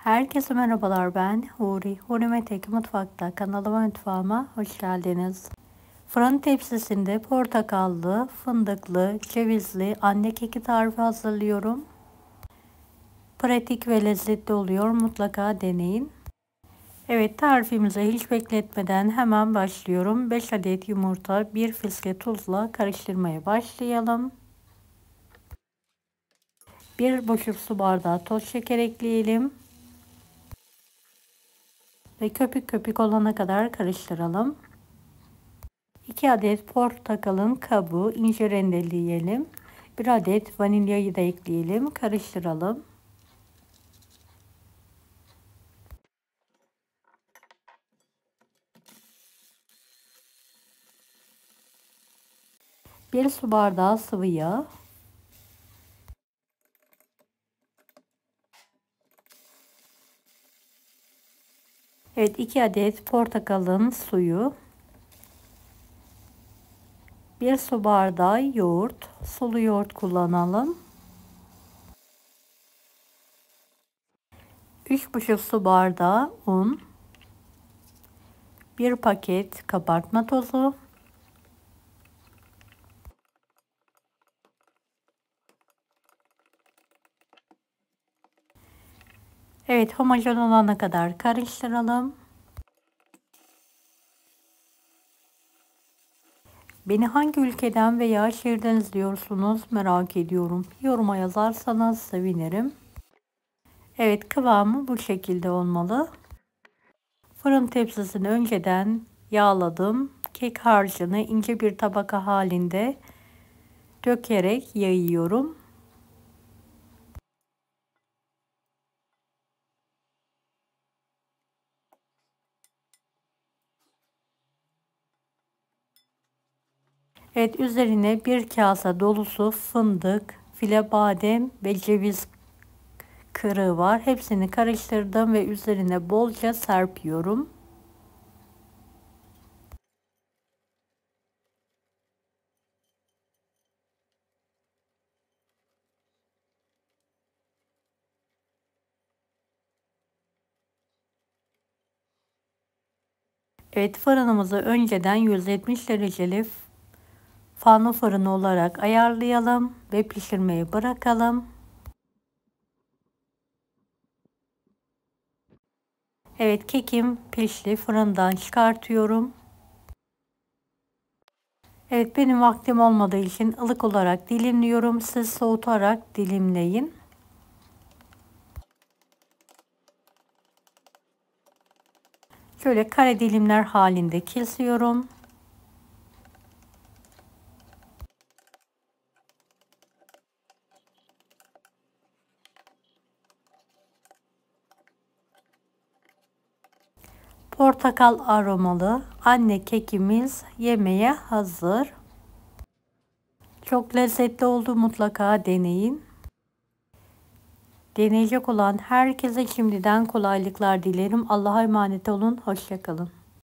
Herkese merhabalar, ben Huri. Huri Metek Mutfak'ta kanalıma, mutfağıma hoş geldiniz. Fırın tepsisinde portakallı, fındıklı, cevizli anne keki tarifi hazırlıyorum. Pratik ve lezzetli oluyor, mutlaka deneyin. Evet, tarifimize hiç bekletmeden hemen başlıyorum. 5 adet yumurta, 1 fiske tuzla karıştırmaya başlayalım. 1,5 su bardağı toz şeker ekleyelim. Ve köpük köpük olana kadar karıştıralım. 2 adet portakalın kabuğu ince rendeleyelim. 1 adet vanilyayı da ekleyelim. Karıştıralım. Bir su bardağı sıvı yağ. Evet, 2 adet portakalın suyu. 1 su bardağı yoğurt. Sulu yoğurt kullanalım. 3,5 su bardağı un. 1 paket kabartma tozu. Evet, homojen olana kadar karıştıralım. Beni hangi ülkeden veya şehirden izliyorsunuz merak ediyorum. Yoruma yazarsanız sevinirim. Evet, kıvamı bu şekilde olmalı. Fırın tepsisini önceden yağladım. Kek harcını ince bir tabaka halinde dökerek yayıyorum. Evet, üzerine bir kase dolusu fındık, file badem ve ceviz kırığı var. Hepsini karıştırdım ve üzerine bolca serpiyorum. Evet, fırınımızı önceden 170 dereceli fanlı fırın olarak ayarlayalım ve pişirmeye bırakalım. Evet, kekim pişti. Fırından çıkartıyorum. Evet, benim vaktim olmadığı için ılık olarak dilimliyorum. Siz soğutarak dilimleyin. Şöyle kare dilimler halinde kesiyorum. Portakal aromalı anne kekimiz yemeğe hazır. Çok lezzetli oldu, mutlaka deneyin. Deneyecek olan herkese şimdiden kolaylıklar dilerim. Allah'a emanet olun. Hoşça kalın.